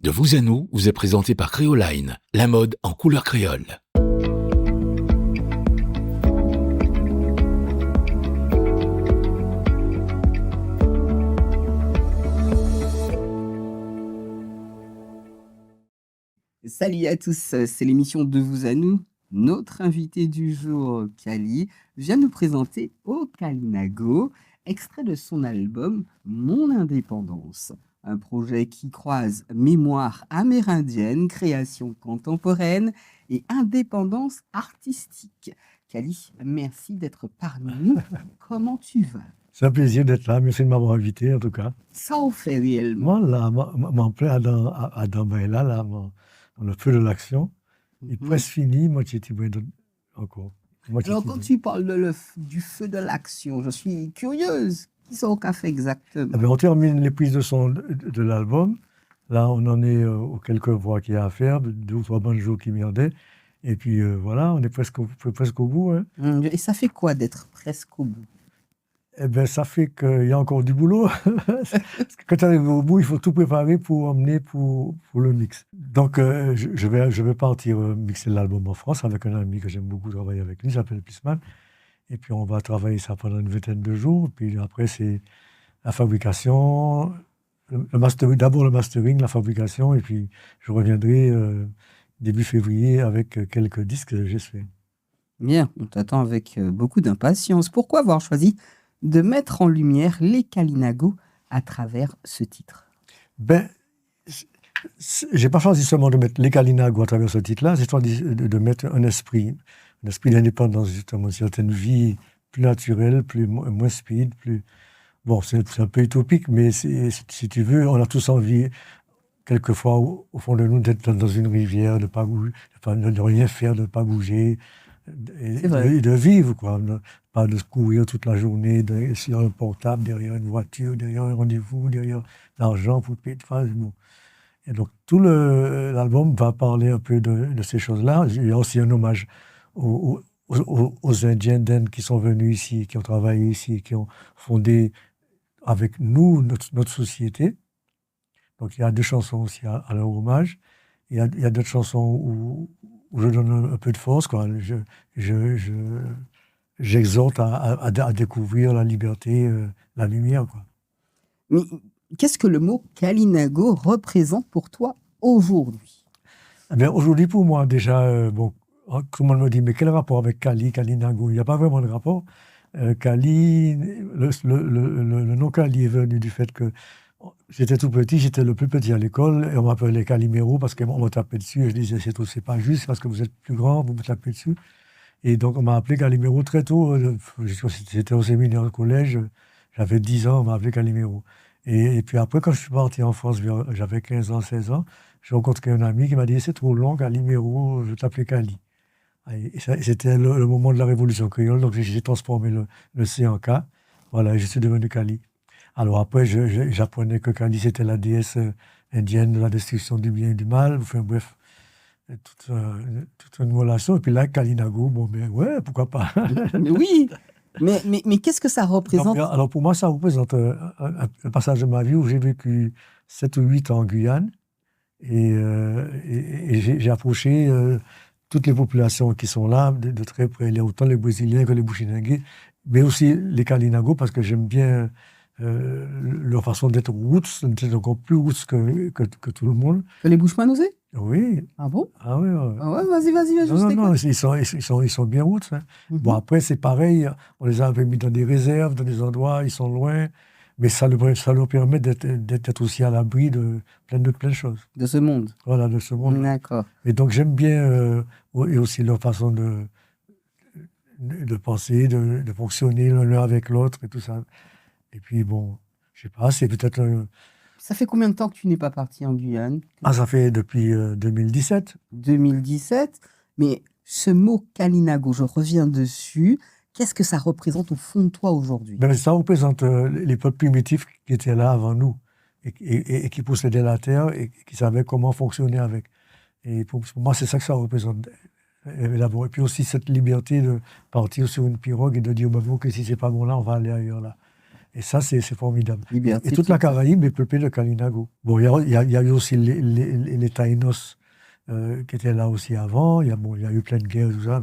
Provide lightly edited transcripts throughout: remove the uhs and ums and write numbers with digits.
De vous à nous vous est présenté par Créoline, la mode en couleur créole. Salut à tous, c'est l'émission De vous à nous. Notre invité du jour, Kali, vient nous présenter Au Kalinago, extrait de son album Mon Indépendance. Un projet qui croise mémoire amérindienne, création contemporaine et indépendance artistique. Kali, merci d'être parmi nous. Comment tu vas? C'est un plaisir d'être là. Merci de m'avoir invité, en tout cas. Ça en fait réellement. Moi, là, mon plein Adam Baila, là, dans le feu de l'action, il est presque fini. Moi, j'ai été encore. Alors, quand tu parles du feu de l'action, je suis curieuse. Qui sont au café exactement? Eh bien, on termine les prises de son de l'album. Là, on en est aux quelques voix qu'il y a à faire, 2 ou 3 banjos qui m'endaient. Et puis, voilà, on est presque au bout. Hein. Et ça fait quoi d'être presque au bout? Eh bien, ça fait qu'il y a encore du boulot. Parce que quand tu arrives au bout, il faut tout préparer pour emmener pour le mix. Donc, je vais partir mixer l'album en France avec un ami que j'aime beaucoup travailler avec lui, il s'appelle Pissman. Et puis, on va travailler ça pendant une vingtaine de jours. Puis après, c'est la fabrication, le mastering, d'abord le mastering, la fabrication. Et puis, je reviendrai début février avec quelques disques que j'ai faits. Bien, on t'attend avec beaucoup d'impatience. Pourquoi avoir choisi de mettre en lumière les Kalinago à travers ce titre? Ben, j'ai pas choisi seulement de mettre les Kalinago à travers ce titre-là, c'est choisi de mettre un esprit d'indépendance, justement, une certaine vie plus naturelle, moins speed, plus... Bon, c'est un peu utopique, mais si tu veux, on a tous envie, quelquefois, au fond de nous, d'être dans une rivière, de pas bouger, de rien faire, de ne pas bouger, et de vivre, quoi. Pas de se courir toute la journée sur un portable, derrière une voiture, derrière un rendez-vous, derrière l'argent pour payer de phase. Bon. Et donc, tout l'album va parler un peu de ces choses-là. Il y a aussi un hommage aux Indiens d'Inde qui sont venus ici, qui ont travaillé ici, qui ont fondé avec nous notre société. Donc, il y a 2 chansons aussi à leur hommage. Il y a d'autres chansons où je donne un peu de force, quoi. J'exhorte à découvrir la liberté, la lumière, quoi. Mais qu'est-ce que le mot Kalinago représente pour toi aujourd'hui? Eh bien, aujourd'hui, pour moi, déjà, bon, tout le monde me dit, mais quel rapport avec Kalinago? Il n'y a pas vraiment de rapport. Kali, le nom Kali est venu du fait que j'étais tout petit, j'étais le plus petit à l'école, et on m'appelait Calimero parce qu'on me tapait dessus, et je disais, c'est pas juste, parce que vous êtes plus grand, vous me tapez dessus. Et donc, on m'a appelé Calimero très tôt. J'étais au séminaire au collège, j'avais 10 ans, on m'a appelé Calimero. Et puis après, quand je suis parti en France, j'avais 15 ans, 16 ans, j'ai rencontré un ami qui m'a dit, c'est trop long, Calimero, je t'appelais Cali. Et c'était le moment de la révolution créole, donc j'ai transformé le C en K. Voilà, et je suis devenu Cali. Alors après, j'apprenais que Kali, c'était la déesse indienne de la destruction du bien et du mal. Enfin bref, toute une relation. Et puis là, Kalinago, bon, ben ouais, pourquoi pas. Mais oui, mais qu'est-ce que ça représente? Non, alors pour moi, ça représente un passage de ma vie où j'ai vécu 7 ou 8 ans en Guyane. Et j'ai approché toutes les populations qui sont là de très près, autant les Brésiliens que les Bushinengués, mais aussi les Kalinago, parce que j'aime bien leur façon d'être roots, d'être encore plus roots que tout le monde. Que les Bushman osaient? Oui. Ah bon? Ah oui. Ah ouais, vas-y, Non, ils sont bien roots. Hein. Bon, après, c'est pareil, on les a mis dans des réserves, dans des endroits, ils sont loin, mais ça leur permet d'être aussi à l'abri de plein de choses. De ce monde? Voilà, de ce monde. D'accord. Et donc, j'aime bien et aussi leur façon de penser, de fonctionner l'un avec l'autre et tout ça. Et puis, bon, je sais pas, c'est peut-être... Ça fait combien de temps que tu n'es pas parti en Guyane? Ah, ça fait depuis 2017. 2017. Mais ce mot Kalinago, je reviens dessus. Qu'est-ce que ça représente au fond de toi aujourd'hui? Ben, ça représente les peuples primitifs qui étaient là avant nous et qui possédaient la terre et qui savaient comment fonctionner avec. Et pour moi, c'est ça que ça représente. Et puis aussi cette liberté de partir sur une pirogue et de dire, ben, bon, que si c'est pas bon là, on va aller ailleurs là. Et ça, c'est formidable. Liberté Et toute la totale. Caraïbe est peuplée de Kalinago. Bon, il y a eu aussi les Taïnos qui étaient là aussi avant. Il y a eu plein de guerres, tout ça.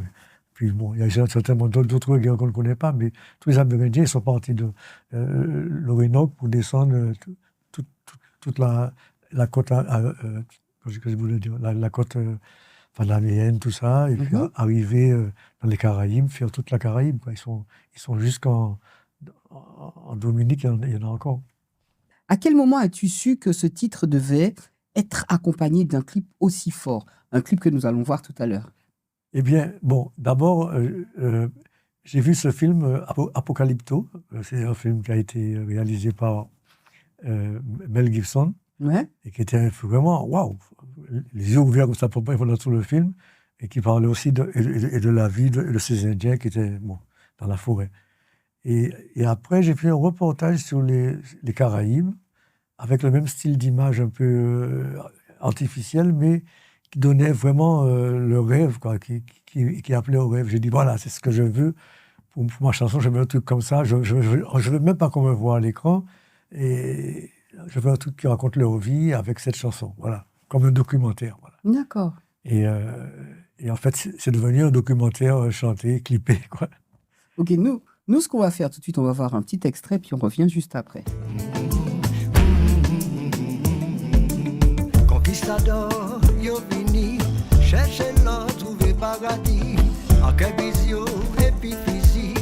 Puis bon, il y a certainement d'autres guerres qu'on ne connaît pas, mais tous les Amérindiens ils sont partis de l'Orénoque pour descendre toute la côte, qu'est-ce que je voulais dire, la côte panamérienne, tout ça, et puis Mhm. arriver dans les Caraïbes, faire toute la Caraïbe, quoi. Ils sont jusqu'en Dominique, il y en a encore. À quel moment as-tu su que ce titre devait être accompagné d'un clip aussi fort? Un clip que nous allons voir tout à l'heure. Eh bien, bon, d'abord, j'ai vu ce film Apocalypto. C'est un film qui a été réalisé par Mel Gibson Ouais. et qui était vraiment, waouh, les yeux ouverts comme ça pendant tout le film, et qui parlait aussi de la vie de ces Indiens qui étaient bon, dans la forêt. Et après, j'ai fait un reportage sur les Caraïbes, avec le même style d'image un peu artificiel, mais qui donnait vraiment le rêve, quoi, qui appelait au rêve. J'ai dit, voilà, c'est ce que je veux pour ma chanson, je veux un truc comme ça. Je veux même pas qu'on me voit à l'écran, et je veux un truc qui raconte leur vie avec cette chanson, voilà, comme un documentaire. Voilà. D'accord. Et en fait, c'est devenu un documentaire chanté, clippé, quoi. Ok, nous, ce qu'on va faire tout de suite, on va voir un petit extrait, puis on revient juste après. Conquistador, yo vini, chercher l'or, trouver paradis. En Kébizio, épiphysie,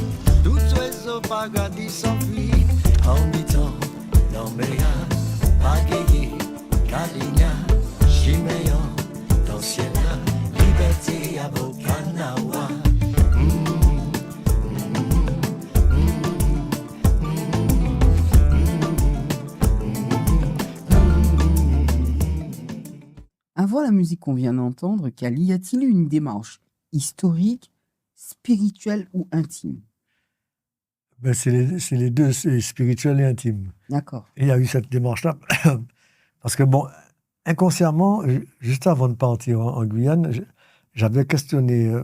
tout oiseau paradis s'enfuit. En mi-temps, l'Ambéa, Pagayé, Kaligna, Chiméon, dans le ciel là, liberté à Bokanawa. Avant la musique qu'on vient d'entendre, Kali, y a-t-il eu une démarche historique, spirituelle ou intime? Ben, c'est les deux, c'est spirituel et intime. D'accord. Et il y a eu cette démarche-là. Parce que, bon, inconsciemment, juste avant de partir en Guyane, j'avais questionné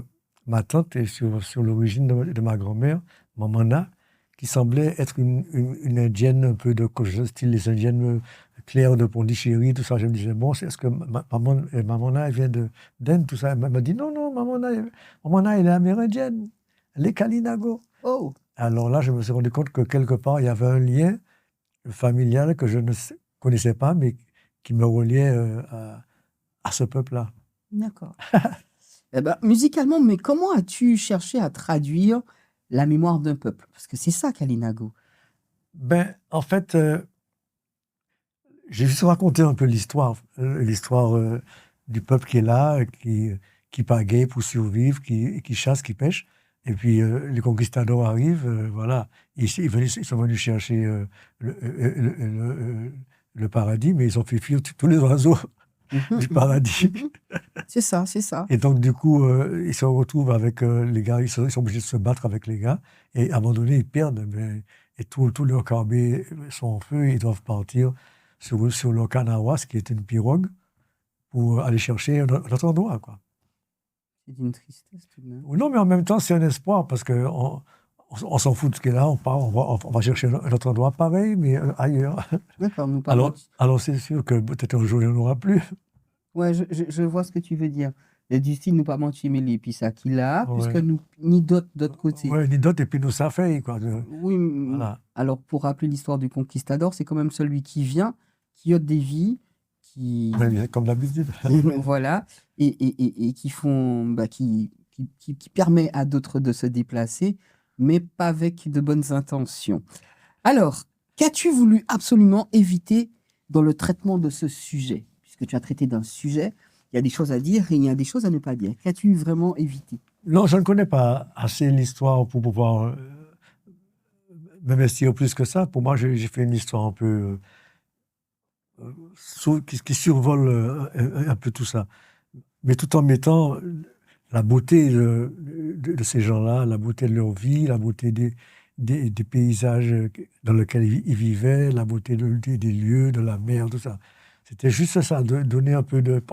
ma tante sur l'origine de ma grand-mère, Mamana, qui semblait être une indienne un peu de style les indiennes claires de Pondichéry, tout ça. Je me disais, bon, est-ce que Mamana, elle vient d'Inde, tout ça? Elle m'a dit, non, non, Mamana, elle est amérindienne. Elle est Kalinago. Oh, Alors là, je me suis rendu compte que quelque part, il y avait un lien familial que je ne connaissais pas, mais qui me reliait à ce peuple-là. d'accord. Eh ben, musicalement, mais comment as-tu cherché à traduire la mémoire d'un peuple? Parce que c'est ça, Kalinago. Ben, en fait, j'ai juste raconté un peu l'histoire du peuple qui est là, qui pagaie pour survivre, qui chasse, qui pêche. Et puis, les conquistadors arrivent, voilà. Ils sont venus chercher le paradis, mais ils ont fait fuir tous les oiseaux du paradis. C'est ça, c'est ça. Et donc, du coup, ils se retrouvent avec les gars, ils sont obligés de se battre avec les gars. Et à un moment donné, ils perdent. Et tous leurs corbeilles sont en feu et ils doivent partir sur le Kanawas, qui est une pirogue, pour aller chercher un autre endroit, quoi. C'est d'une tristesse tout de même. Non, mais en même temps, c'est un espoir, parce qu'on s'en fout de ce qui est là, on va chercher un autre endroit pareil, mais ailleurs. D'accord, nous parlons. Alors c'est sûr que peut-être un jour, il n'y en aura plus. Ouais, je vois ce que tu veux dire. Et du style, nous pas mentir, mais puis ça qu'il a, Ouais. puisque nous, ni d'autre côté. Oui, ni d'autres, et puis nous, ça fait, quoi. Oui, Voilà. alors pour rappeler l'histoire du conquistador, c'est quand même celui qui vient, qui ôte des vies, qui. Ouais, comme d'habitude. Voilà, et qui font, qui permet à d'autres de se déplacer, mais pas avec de bonnes intentions. Alors, qu'as-tu voulu absolument éviter dans le traitement de ce sujet? Puisque tu as traité d'un sujet, il y a des choses à dire et il y a des choses à ne pas dire. Qu'as-tu vraiment évité? Non, je ne connais pas assez l'histoire pour pouvoir m'investir plus que ça. Pour moi, j'ai fait une histoire un peu qui survole un peu tout ça. Mais tout en mettant la beauté de ces gens-là, la beauté de leur vie, la beauté des paysages dans lesquels ils vivaient, la beauté des lieux, de la mer, tout ça. C'était juste ça, de donner un peu de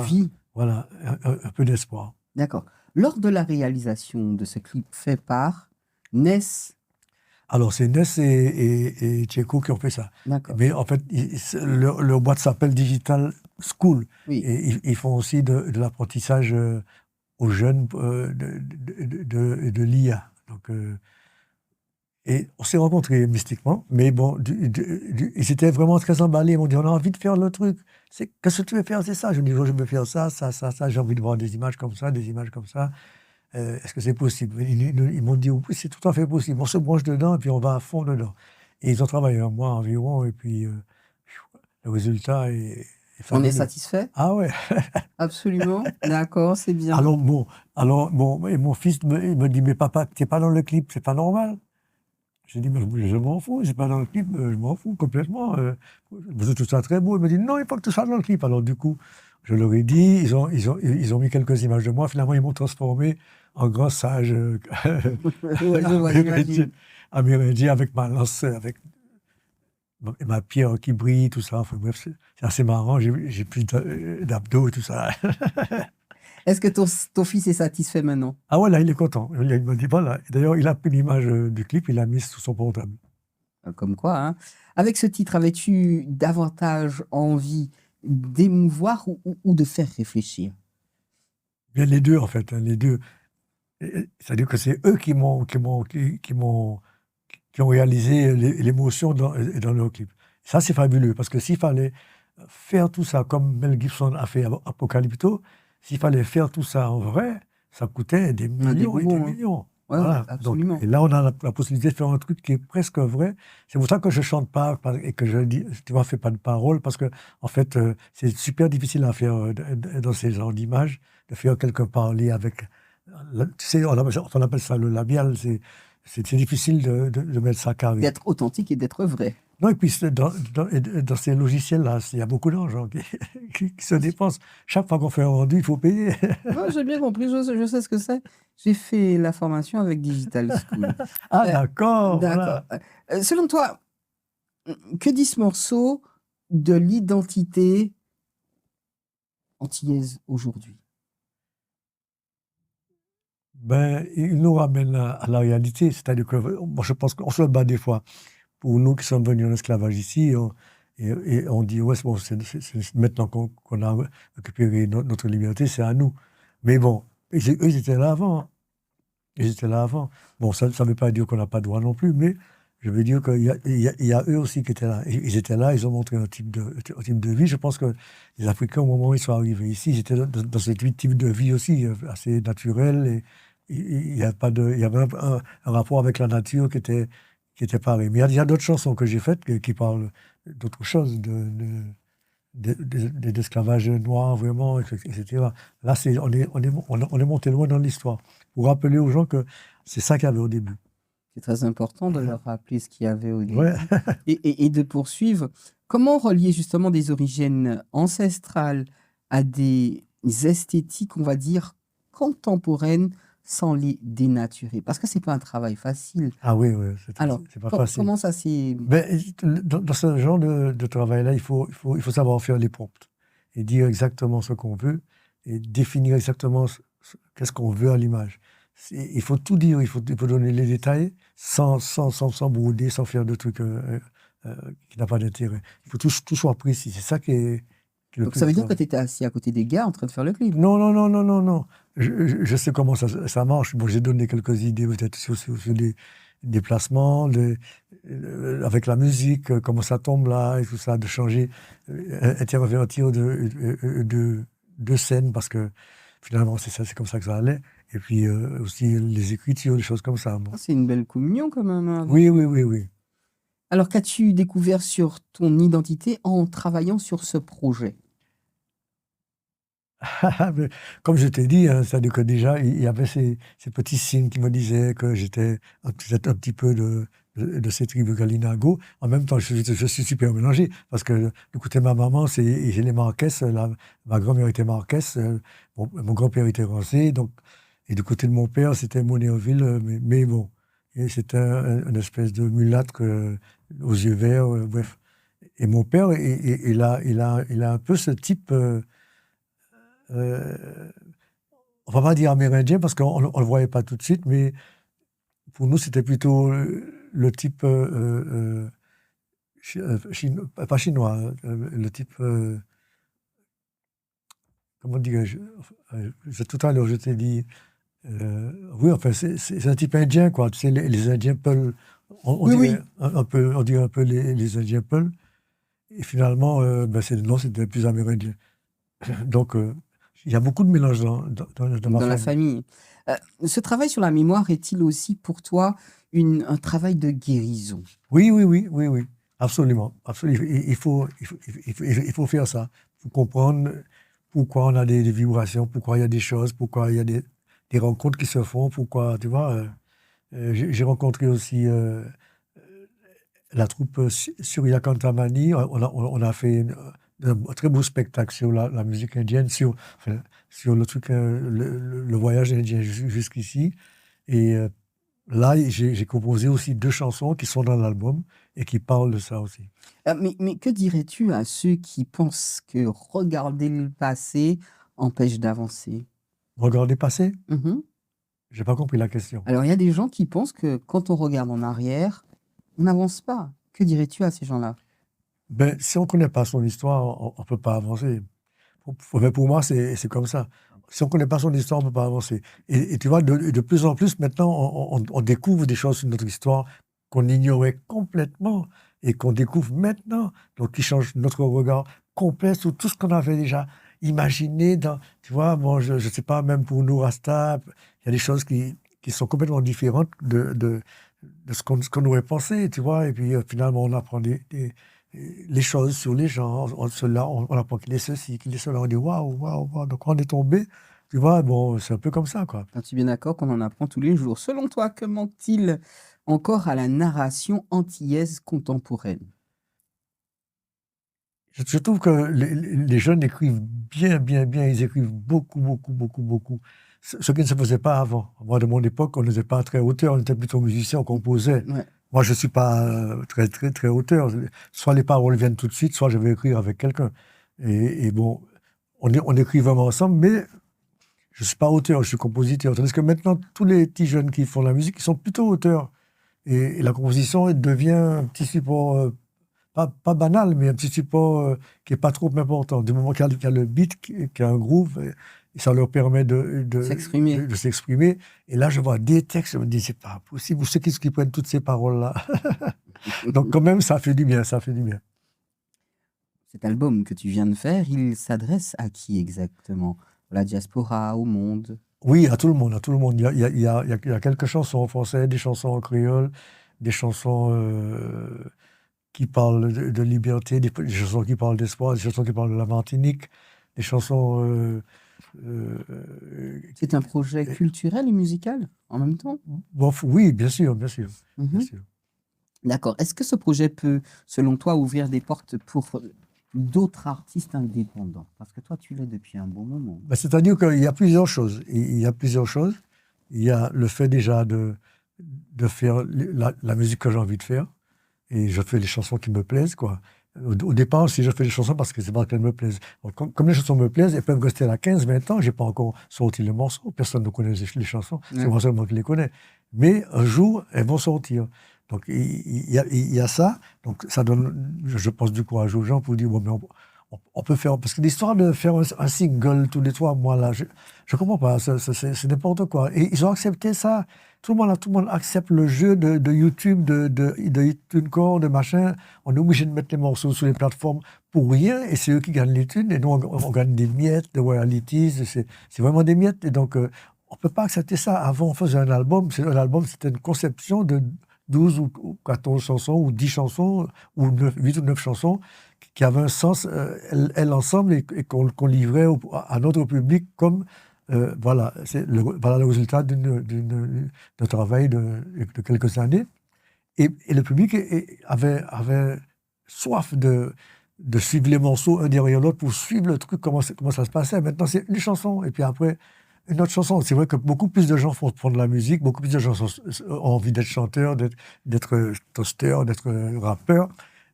vie. Voilà, un peu d'espoir. D'accord. Lors de la réalisation de ce clip fait par Ness. Alors, c'est Ness et Tchéco qui ont fait ça. D'accord. Mais en fait, leur boîte s'appelle Digital School. Oui. Et ils font aussi de l'apprentissage aux jeunes de l'IA. Donc, et on s'est rencontrés mystiquement, mais bon, ils étaient vraiment très emballés. Ils m'ont dit, on a envie de faire le truc. Qu'est-ce que tu veux faire? C'est ça. Je dis, je veux faire ça, ça, ça, ça. J'ai envie de voir des images comme ça, des images comme ça. Est-ce que c'est possible? Ils m'ont dit, oui, c'est tout à fait possible. On se branche dedans et puis on va à fond dedans. Et ils ont travaillé un mois environ, et puis le résultat est On est fabuleux. satisfait? Ah ouais. Absolument. D'accord, c'est bien. Alors bon, et mon fils il me dit, mais papa, t'es pas dans le clip, c'est pas normal. J'ai dit, mais je m'en fous, c'est pas dans le clip, je m'en fous complètement. Je trouve ça très beau. Il me dit, non, il faut que tu sois dans le clip. Alors du coup, je leur ai dit, ils ont mis quelques images de moi. Finalement, ils m'ont transformé en grand sage Ouais, je vois, j'imagine. amérindien avec ma lance, avec ma pierre qui brille, tout ça. Enfin bref, c'est assez marrant. J'ai plus d'abdos et tout ça. Est-ce que ton fils est satisfait maintenant? Ah ouais, là, il est content. Il m'a dit, voilà. D'ailleurs, il a pris l'image du clip, il l'a mise sous son portable. Comme quoi, hein. Avec ce titre, avais-tu davantage envie d'émouvoir ou de faire réfléchir? Bien les deux, en fait, hein, les deux. C'est-à-dire que c'est eux qui ont réalisé l'émotion dans leur clip. Ça, c'est fabuleux, parce que s'il fallait faire tout ça comme Mel Gibson a fait Apocalypto, s'il fallait faire tout ça en vrai, ça coûtait des millions et des gros, hein. millions. Ouais, Voilà. absolument. Donc, et là, on a la possibilité de faire un truc qui est presque vrai. C'est pour ça que je chante pas et que je dis, tu vois, fais pas de paroles, parce que en fait, c'est super difficile à faire dans ces genres d'images, de faire quelqu'un parler avec. Tu sais, on appelle ça le labial. C'est difficile de mettre ça carré. D'être authentique et d'être vrai. Non, et puis dans ces logiciels-là, il y a beaucoup d'argent qui se dépensent. Chaque fois qu'on fait un rendu, il faut payer. Ouais, j'ai bien compris, je sais ce que c'est. J'ai fait la formation avec Digital School. Ah, d'accord. D'accord. Voilà. Selon toi, que dit ce morceau de l'identité antillaise aujourd'hui? Ben, il nous ramène à la réalité. C'est-à-dire que moi, je pense qu'on se bat des fois. Pour nous qui sommes venus en esclavage ici, et on dit, ouais, bon, c'est maintenant qu'on a récupéré notre liberté, c'est à nous. Mais bon, eux, ils étaient là avant. Hein. Ils étaient là avant. Bon, ça ne veut pas dire qu'on n'a pas de droit non plus, mais je veux dire qu'il y a eux aussi qui étaient là. Ils étaient là, ils ont montré un type de vie. Je pense que les Africains, au moment où ils sont arrivés ici, ils étaient dans ce type de vie aussi, assez naturel. Et il y avait un rapport avec la nature qui était pareil. Mais il y a d'autres chansons que j'ai faites qui parlent d'autres choses, d'esclavage noir, vraiment, etc. Là, on est monté loin dans l'histoire. Pour rappeler aux gens que c'est ça qu'il y avait au début. C'est très important de leur rappeler ce qu'il y avait au début. Ouais. Et de poursuivre. Comment relier justement des origines ancestrales à des esthétiques, on va dire, contemporaines, sans les dénaturer? Parce que c'est pas un travail facile. Ah oui, Alors, c'est pas facile. comment ça s'est... Ben, dans ce genre de travail-là, il faut savoir faire les prompts et dire exactement ce qu'on veut et définir exactement qu'est-ce qu'on veut à l'image. Il faut tout dire, il faut donner les détails sans brouder, sans faire de trucs qui n'ont pas d'intérêt. Il faut tout soit précis. C'est ça qui est le Donc plus ça veut dire que travail. tu étais assis à côté des gars en train de faire le clip. Non. Je sais comment ça marche. Bon, j'ai donné quelques idées peut-être sur des déplacements, avec la musique, comment ça tombe là et tout ça, de changer, intervertir de scènes parce que finalement c'est comme ça que ça allait. Et puis aussi les écritures, des choses comme ça. Bon. Ah, c'est une belle communion quand même, hein. Oui. Alors qu'as-tu découvert sur ton identité en travaillant sur ce projet? Mais comme je t'ai dit, hein, c'est-à-dire que déjà, il y avait ces petits signes qui me disaient que j'étais peut-être un petit peu de ces tribus Kalinago. En même temps, je suis super mélangé, parce que du côté de ma maman, c'est les Marquès, ma grand-mère était Marquès, mon grand-père était français, donc, et du côté de mon père, c'était Monéoville, mais bon, et c'était une espèce de mulâtre aux yeux verts, bref. Et mon père, il a un peu ce type... on va pas dire amérindien parce qu'on ne le voyait pas tout de suite, mais pour nous, c'était plutôt le type pas chinois, le type comment dirais-je, tout à l'heure je t'ai dit oui, enfin c'est un type indien, quoi. Tu sais, les Indiens Peul, on Oui, dirait oui. on dirait un peu les Indiens Peul, et finalement ben, non, c'était plus amérindien. Donc il y a beaucoup de mélange dans ma Dans la famille. famille. Ce travail sur la mémoire est-il aussi pour toi un travail de guérison? Oui, oui, oui, oui, oui, absolument, absolument. Il faut faire ça pour comprendre pourquoi on a des vibrations, pourquoi il y a des choses, pourquoi il y a des rencontres qui se font, pourquoi, tu vois. J'ai rencontré aussi la troupe Surya Kantamani. On a fait un très beau spectacle sur la musique indienne, enfin, sur le truc, le voyage indien jusqu'ici. Et là, j'ai composé aussi 2 chansons qui sont dans l'album et qui parlent de ça aussi. Mais que dirais-tu à ceux qui pensent que regarder le passé empêche d'avancer? Regardez passer? Mmh. J'ai pas compris la question. Alors il y a des gens qui pensent que quand on regarde en arrière, on n'avance pas. Que dirais-tu à ces gens-là? Ben, si on connaît pas son histoire, on peut pas avancer. Pour moi, c'est comme ça. Si on connaît pas son histoire, on peut pas avancer. Et tu vois, de plus en plus, maintenant, on découvre des choses sur notre histoire qu'on ignorait complètement et qu'on découvre maintenant, donc qui change notre regard complet sur tout ce qu'on avait déjà imaginé tu vois, bon, je sais pas, même pour nous, Rasta, il y a des choses qui sont complètement différentes de ce qu'on aurait pensé, tu vois, et puis finalement, on apprend les choses sur les gens, on apprend qu'il est ceci, qu'il est cela, on dit waouh, waouh, waouh, donc on est tombé, tu vois, bon, c'est un peu comme ça, quoi. Es-tu bien d'accord qu'on en apprend tous les jours? Selon toi, que manque-t-il encore à la narration antillaise contemporaine? Je trouve que les jeunes écrivent bien, bien, bien, ils écrivent beaucoup, beaucoup, beaucoup, beaucoup. Ce qui ne se faisait pas avant. Moi, de mon époque, on n'était pas très auteur, on était plutôt musicien, on composait. Ouais. Moi, je ne suis pas très, très, très auteur. Soit les paroles viennent tout de suite, soit je vais écrire avec quelqu'un. Et bon, on écrit vraiment ensemble, mais je ne suis pas auteur, je suis compositeur. Tandis que maintenant, tous les petits jeunes qui font la musique, ils sont plutôt auteurs. Et la composition elle devient un petit support, pas banal, mais un petit support qui n'est pas trop important. Du moment qu'il y a le beat, qu'il y a un groove, et ça leur permet S'exprimer. de s'exprimer. Et là, je vois des textes, je me dis, c'est pas possible. Où c'est qui prennent toutes ces paroles-là? Donc, quand même, ça fait du bien, ça fait du bien. Cet album que tu viens de faire, il s'adresse à qui exactement? La diaspora, au monde? Oui, à tout le monde, à tout le monde. Il y a quelques chansons en français, des chansons en créole, des chansons qui parlent de liberté, des chansons qui parlent d'espoir, des chansons qui parlent de la Martinique, des chansons... C'est un projet culturel et musical en même temps? bon, oui, bien sûr, bien sûr, bien Mmh. sûr. D'accord. Est-ce que ce projet peut, selon toi, ouvrir des portes pour d'autres artistes indépendants? Parce que toi, tu l'es depuis un bon moment. Ben, c'est-à-dire qu'il y a plusieurs choses. Il y a plusieurs choses. Il y a le fait déjà de faire la musique que j'ai envie de faire. Et je fais les chansons qui me plaisent, quoi. Au départ, si je fais des chansons parce que c'est parce qu'elles me plaisent. Donc, comme les chansons me plaisent, elles peuvent rester là 15, 20 ans. Je n'ai pas encore sorti les morceaux. Personne ne connaît les chansons. C'est Ouais. moi seulement qui les connais. Mais un jour, elles vont sortir. Donc, il y a ça. Donc, ça donne, je pense, du courage aux gens pour dire, bon, mais on peut faire... Parce que l'histoire de faire un single tous les 3 mois, là, je ne comprends pas. C'est n'importe quoi. Et ils ont accepté ça. Tout le monde accepte le jeu de YouTube, de TuneCore, de machin. On est obligé de mettre les morceaux sur les plateformes pour rien, et c'est eux qui gagnent les thunes, et nous, on gagne des miettes, de royalties, c'est vraiment des miettes. Et donc, on ne peut pas accepter ça. Avant, on faisait un album, c'était une conception de 12 ou 14 chansons, ou 10 chansons, ou 8 ou 9 chansons, qui avaient un sens, elles ensemble, et qu'on livrait à notre public comme... voilà, voilà le résultat d'un travail de quelques années. Et le public avait soif de suivre les morceaux un derrière l'autre pour suivre le truc, comment ça se passait. Maintenant, c'est une chanson, et puis après, une autre chanson. C'est vrai que beaucoup plus de gens font de la musique, beaucoup plus de gens ont envie d'être chanteurs, d'être toasteurs, d'être rappeurs.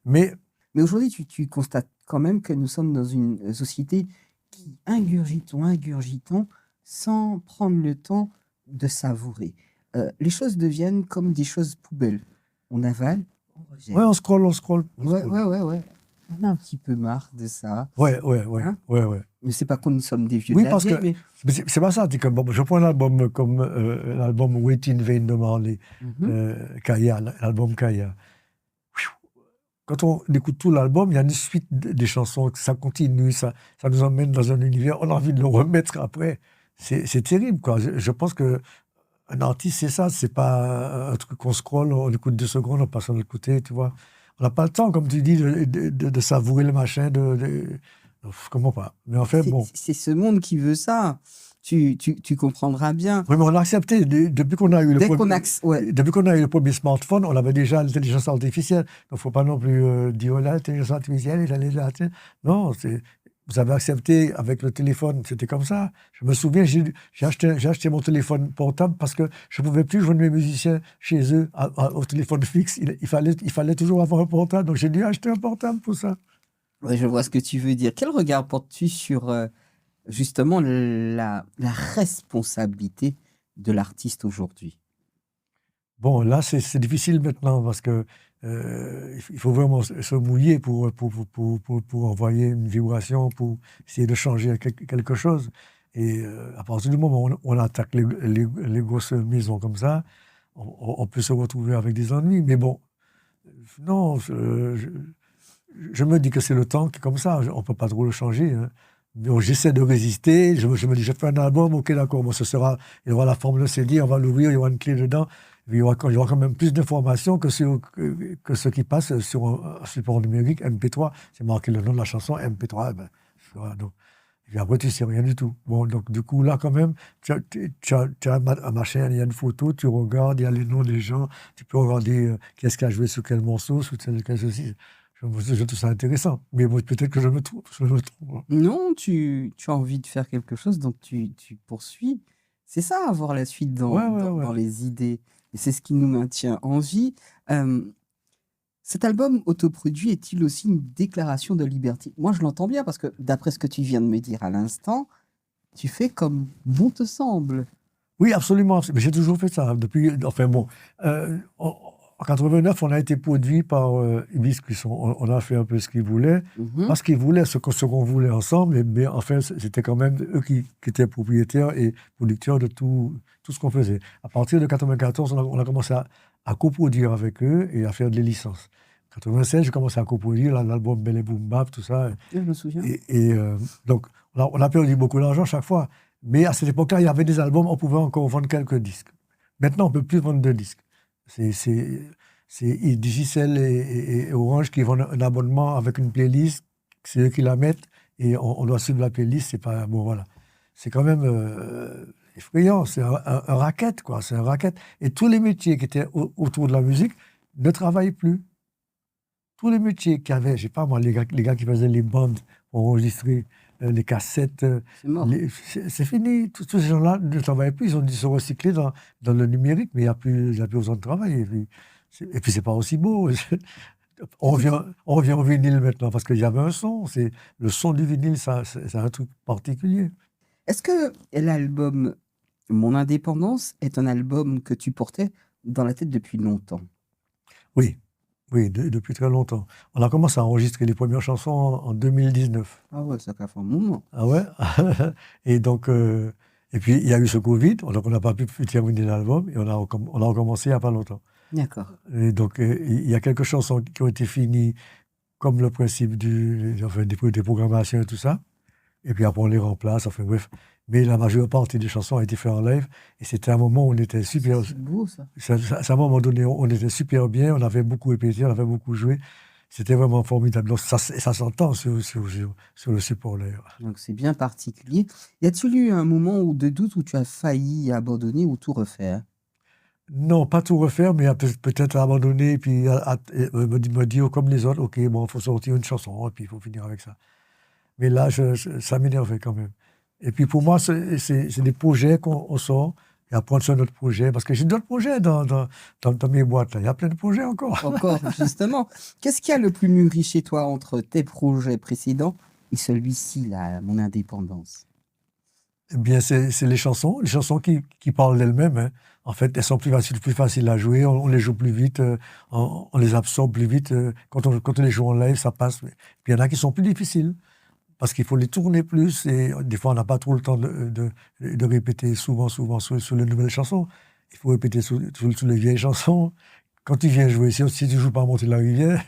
Mais aujourd'hui, tu constates quand même que nous sommes dans une société qui ingurgitons sans prendre le temps de savourer. les choses deviennent comme des choses poubelles. On avale, on rejette. Ouais, on scrolle. Ouais. On a un petit peu marre de ça. Ouais. Hein? Ouais. Mais c'est pas que nous sommes des vieux Oui, de la parce que vieille, mais c'est pas ça. C'est que, bon, je prends l'album comme l'album Wait in Vain de Marley, mais... Kaya, l'album Kaya. Quand on écoute tout l'album, il y a une suite des chansons, ça continue, ça nous emmène dans un univers, on a envie de le remettre après. C'est terrible, quoi. Je pense que un artiste, c'est ça, c'est pas un truc qu'on scrolle, on écoute 2 secondes, on passe à l'autre côté, tu vois. On n'a pas le temps, comme tu dis, de savourer le machin, comment pas. Mais en fait, bon. C'est ce monde qui veut ça. Tu comprendras bien. Oui, mais on a accepté. Depuis qu'on a eu depuis qu'on a eu le premier smartphone, on avait déjà l'intelligence artificielle. Donc, il ne faut pas non plus dire, oh là, l'intelligence artificielle, il allait là. Non, vous avez accepté avec le téléphone, c'était comme ça. Je me souviens, j'ai acheté mon téléphone portable parce que je ne pouvais plus joindre mes musiciens chez eux au téléphone fixe. Il fallait toujours avoir un portable. Donc, j'ai dû acheter un portable pour ça. Ouais, je vois ce que tu veux dire. Quel regard portes-tu sur justement la responsabilité de l'artiste aujourd'hui? Bon, là, c'est difficile maintenant parce que il faut vraiment se mouiller pour envoyer une vibration, pour essayer de changer quelque chose. Et à partir du moment où on attaque les grosses maisons comme ça, on peut se retrouver avec des ennuis. Mais bon, non, je me dis que c'est le temps qui est comme ça. On ne peut pas trop le changer. Hein. Mais j'essaie de résister. Je me dis, je fais un album, ok, d'accord, bon, il y aura la forme de CD, on va l'ouvrir, il y aura une clé dedans. Il y aura quand même plus d'informations que ce qui passe sur un support numérique, MP3. C'est marqué le nom de la chanson, MP3. Voilà, donc, et puis après, tu ne sais rien du tout. Bon, donc, du coup, là, quand même, tu as un machin, il y a une photo, tu regardes, il y a les noms des gens, tu peux regarder qui est-ce qui a joué sur quel morceau, sur quel ceci. Je trouve ça intéressant. Mais bon, peut-être que je me trompe. Non, tu as envie de faire quelque chose, donc tu poursuis. C'est ça, avoir la suite dans les idées. Et c'est ce qui nous maintient en vie. Cet album autoproduit est-il aussi une déclaration de liberté? Moi, je l'entends bien parce que, d'après ce que tu viens de me dire à l'instant, tu fais comme bon te semble. Oui, absolument. Mais j'ai toujours fait ça. Enfin bon, en 89, on a été produit par Hibiscus. On a fait un peu ce qu'ils voulaient, parce qu'ils voulaient ce qu'on voulait ensemble, mais enfin, c'était quand même eux qui étaient propriétaires et producteurs de tout ce qu'on faisait. À partir de 94, on a commencé à coproduire avec eux et à faire des licences. En 96, j'ai commencé à coproduire l'album Belle et Boom Bap, tout ça. Je me souviens. Donc, on a perdu beaucoup d'argent chaque fois. Mais à cette époque-là, il y avait des albums, on pouvait encore vendre quelques disques. Maintenant, on ne peut plus vendre de disques. C'est Digicel et Orange qui vendent un abonnement avec une playlist, c'est eux qui la mettent, et on doit suivre la playlist, c'est pas... Bon, voilà. C'est quand même effrayant, c'est un racket, quoi, c'est un racket. Et tous les métiers qui étaient autour de la musique ne travaillent plus. Tous les métiers qu'il y avait, je sais pas moi, les gars qui faisaient les bandes pour enregistrer les cassettes, c'est fini. Tous ces gens-là ne travaillent plus, ils ont dû se recycler dans le numérique, mais il n'y a plus besoin de travail. Et puis c'est pas aussi beau. On revient au vinyle maintenant, parce qu'il y avait un son. Le son du vinyle, c'est un truc particulier. Est-ce que l'album Mon Indépendance est un album que tu portais dans la tête depuis longtemps? Oui. Oui, depuis très longtemps. On a commencé à enregistrer les premières chansons en 2019. Ah ouais, ça fait un moment. Ah ouais. Et donc, et puis il y a eu ce Covid, donc on n'a pas pu terminer l'album, et on a recommencé il n'y a pas longtemps. D'accord. Et donc, il y a quelques chansons qui ont été finies, comme le principe des programmations et tout ça. Et puis après, on les remplace, enfin bref. Mais la majeure partie des chansons a été faite en live. Et c'était un moment où on était super... C'est beau, ça. À un moment donné, on était super bien, on avait beaucoup répété, on avait beaucoup joué. C'était vraiment formidable. Donc ça s'entend sur le support, d'ailleurs. Donc c'est bien particulier. Y a-t-il eu un moment de doute où tu as failli abandonner ou tout refaire? Non, pas tout refaire, mais peut-être abandonner, puis me dire comme les autres, ok, bon, il faut sortir une chanson, et puis il faut finir avec ça. Mais là, ça m'énervait quand même. Et puis pour moi, c'est des projets qu'on sort, et après on sort notre projet, parce que j'ai d'autres projets dans mes boîtes, là. Il y a plein de projets encore. Encore, justement. Qu'est-ce qui a le plus mûri chez toi entre tes projets précédents et celui-ci, là, Mon Indépendance? Eh bien, c'est les chansons qui parlent d'elles-mêmes, hein. En fait, elles sont plus faciles à jouer, on les joue plus vite, on les absorbe plus vite. Quand on les joue en live, ça passe. Puis il y en a qui sont plus difficiles, parce qu'il faut les tourner plus, et des fois, on n'a pas trop le temps de répéter souvent sur les nouvelles chansons. Il faut répéter sur les vieilles chansons. Quand tu viens jouer, si tu ne joues pas à Monter la Rivière,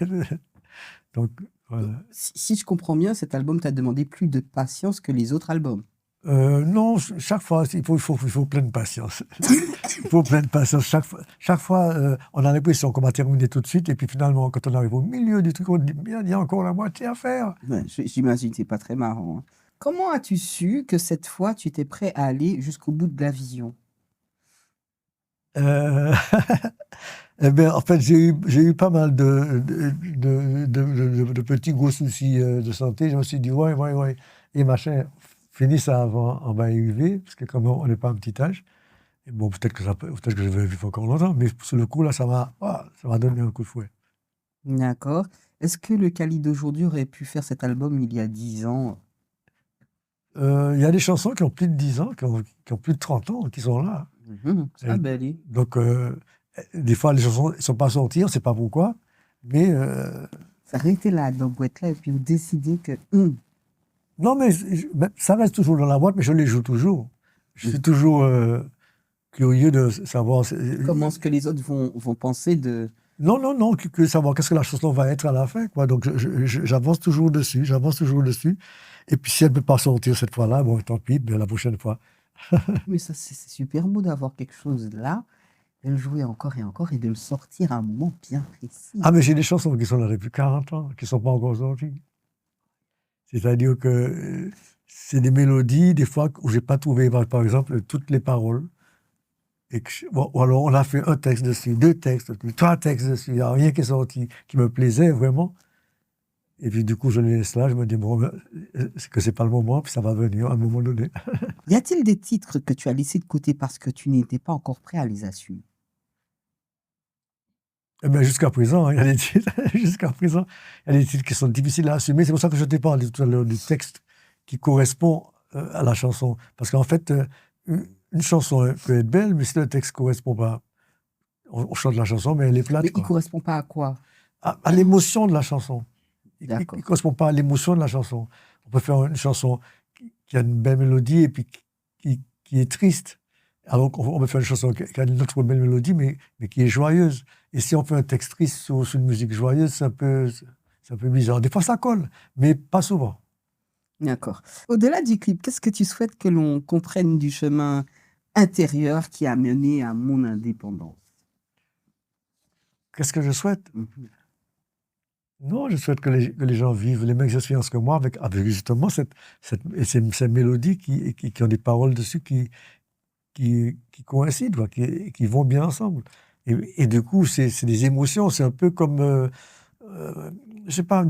donc voilà. Si je comprends bien, cet album t'a demandé plus de patience que les autres albums. Non, chaque fois, il faut plein de patience. Il faut plein de patience. Chaque fois, on a l'impression qu'on va terminer tout de suite, et puis finalement, quand on arrive au milieu du truc, on dit, il y a encore la moitié à faire. Ouais, j'imagine, c'est pas très marrant, hein. Comment as-tu su que cette fois, tu étais prêt à aller jusqu'au bout de la vision? Euh, Eh bien, en fait, j'ai eu pas mal de petits gros soucis de santé. Je me suis dit, ouais. Et machin, finis ça avant, on va y arriver, parce que comme on n'est pas un petit âge, et bon, peut-être que je vais vivre encore longtemps, mais sur le coup, là, ça m'a donné un coup de fouet. D'accord. Est-ce que le Kali d'aujourd'hui aurait pu faire cet album il y a 10 ans? Il y a des chansons qui ont plus de 10 ans, qui ont plus de 30 ans, qui sont là. Ça, Et belle. donc, des fois, les chansons ne sont pas sorties, on ne sait pas pourquoi, mais Ça aurait été là, dans boîte là, et puis vous décidez que non, mais ça reste toujours dans la boîte, mais je les joue toujours. Je suis toujours curieux de savoir. comment est-ce que les autres vont penser de... Non, que savoir qu'est-ce que la chanson va être à la fin, quoi. Donc, j'avance toujours dessus. Et puis, si elle ne peut pas sortir cette fois-là, bon, tant pis, mais la prochaine fois. Mais ça, c'est super beau d'avoir quelque chose là, de le jouer encore et encore, et de le sortir à un moment bien précis. Ah, mais j'ai des chansons qui sont là depuis 40 ans, qui ne sont pas encore sorties. C'est-à-dire que c'est des mélodies, des fois, où je n'ai pas trouvé, par exemple, toutes les paroles. Ou alors, on a fait un texte dessus, 2 textes, 3 textes dessus. Il n'y a rien qui est sorti qui me plaisait vraiment. Et puis, du coup, je les laisse là. Je me dis, bon, c'est que ce n'est pas le moment, puis ça va venir à un moment donné. Y a-t-il des titres que tu as laissés de côté parce que tu n'étais pas encore prêt à les assumer? Eh bien, jusqu'à présent, il y a des titres, il y a des titres qui sont difficiles à assumer. C'est pour ça que je t'ai parlé tout à l'heure du texte qui correspond à la chanson. Parce qu'en fait, une chanson peut être belle, mais si le texte ne correspond pas, on chante la chanson, mais elle est plate. Mais il ne correspond pas à quoi? À l'émotion de la chanson. Il ne D'accord. correspond pas à l'émotion de la chanson. On peut faire une chanson qui a une belle mélodie et puis qui est triste. Alors on peut faire une chanson qui a une autre belle mélodie, mais qui est joyeuse. Et si on fait un texte triste sur une musique joyeuse, c'est un peu bizarre. Des fois, ça colle, mais pas souvent. D'accord. Au-delà du clip, qu'est-ce que tu souhaites que l'on comprenne du chemin intérieur qui a mené à mon indépendance? Qu'est-ce que je souhaite? Mhm. Non, je souhaite que les gens vivent les mêmes expériences que moi avec justement ces mélodies qui ont des paroles dessus qui coïncident, quoi, qui vont bien ensemble. Et du coup, c'est des émotions. C'est un peu comme, je sais pas,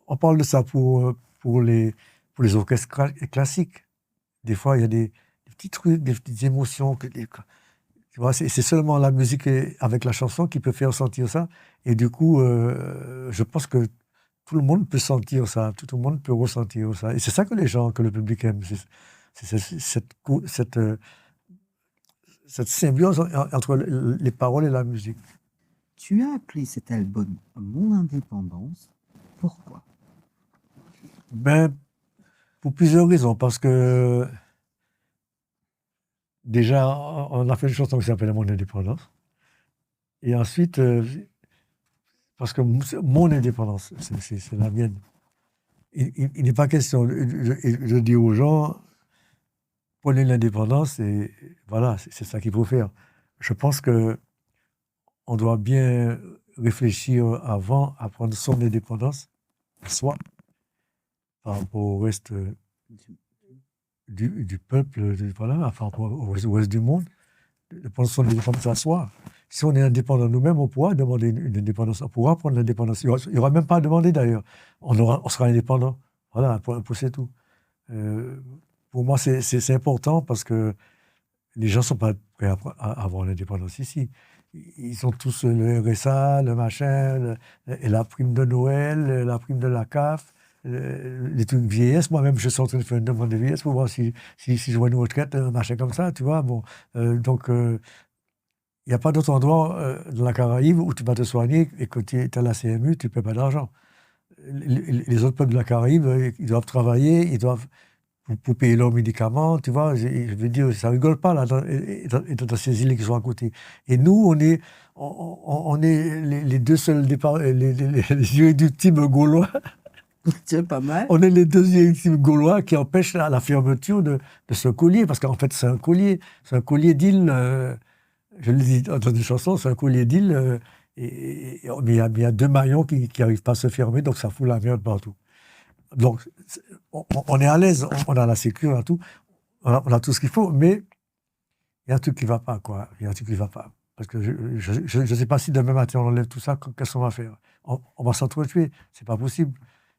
on parle de ça pour les orchestres classiques. Des fois, il y a des petits trucs, des petites émotions. Tu vois, c'est seulement la musique avec la chanson qui peut faire sentir ça. Et du coup, je pense que tout le monde peut sentir ça, tout le monde peut ressentir ça. Et c'est ça que le public aime. C'est cette symbiose entre les paroles et la musique. Tu as appelé cet album Mon indépendance. Pourquoi? Ben, pour plusieurs raisons. Parce que déjà, on a fait une chanson qui s'appelle Mon indépendance. Et ensuite, parce que mon indépendance, c'est la mienne. Il n'est pas question de dire aux gens, prenez l'indépendance et voilà, c'est ça qu'il faut faire. Je pense que on doit bien réfléchir avant à prendre son indépendance, soi, par rapport au reste du peuple, voilà, par rapport au reste du monde, de prendre son indépendance à soi. Si on est indépendant nous-mêmes, on pourra demander une indépendance, on pourra prendre l'indépendance. Il n'y aura même pas à demander d'ailleurs. On sera indépendant. Voilà, pour c'est tout. Pour moi, c'est important parce que les gens ne sont pas prêts à avoir l'indépendance ici. Ils ont tous le RSA, le machin, et la prime de Noël, la prime de la CAF. les trucs vieillesse. Moi-même, je suis en train de faire une demande de vieillesse pour voir si je vois une retraite, un machin comme ça, tu vois. Bon, donc, il n'y a pas d'autre endroit dans la Caraïbe où tu vas te soigner et que tu as la CMU, tu ne paies pas d'argent. Les autres peuples de la Caraïbe, ils doivent travailler, ils doivent pour payer leurs médicaments, tu vois. Je veux dire, ça rigole pas là, dans ces îles qui sont à côté. Et nous, on est les deux seuls départs, les irréductibles gaulois. C'est pas mal. On est les deux irréductibles gaulois qui empêchent la fermeture de ce collier, parce qu'en fait, c'est un collier d'îles. Je le dis dans une chanson, c'est un collier d'îles. Mais il y a deux maillons qui n'arrivent pas à se fermer, donc ça fout la merde partout. Donc, on est à l'aise, on a la sécurité, tout, on a tout ce qu'il faut, mais il y a un truc qui ne va pas, quoi. Il y a un truc qui ne va pas. Parce que je ne sais pas si demain matin on enlève tout ça, qu'est-ce qu'on va faire? On va s'entretuer, ce n'est pas possible.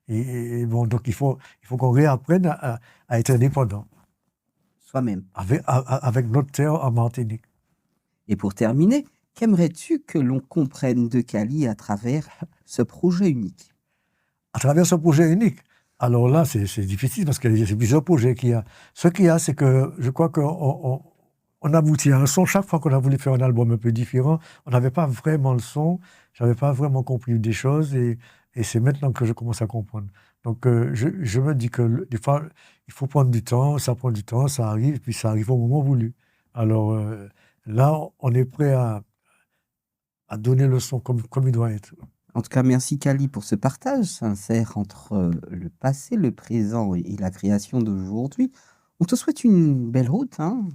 Et bon, donc il faut qu'on réapprenne à être indépendant. Soi-même. Avec notre terre en Martinique. Et pour terminer, qu'aimerais-tu que l'on comprenne de Cali à travers ce projet unique? À travers ce projet unique. Alors là, c'est difficile parce qu'il y a plusieurs projets qu'il y a. Ce qu'il y a, c'est que je crois qu'on aboutit à un son. Chaque fois qu'on a voulu faire un album un peu différent, on n'avait pas vraiment le son. Je n'avais pas vraiment compris des choses et c'est maintenant que je commence à comprendre. Donc, je me dis que des fois, il faut prendre du temps, ça prend du temps, ça arrive, puis ça arrive au moment voulu. Alors là, on est prêt à donner le son comme il doit être. En tout cas, merci Cali pour ce partage sincère entre le passé, le présent et la création d'aujourd'hui. On te souhaite une belle route, hein.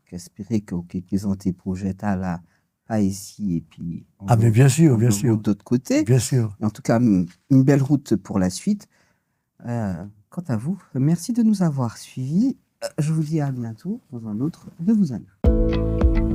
J'espère que quelques-uns de tes projets t'as là, pas ici et puis Mais bien sûr. d'autre côté. Bien sûr. En tout cas, une belle route pour la suite. Quant à vous, merci de nous avoir suivis. Je vous dis à bientôt dans un autre de vous à nous.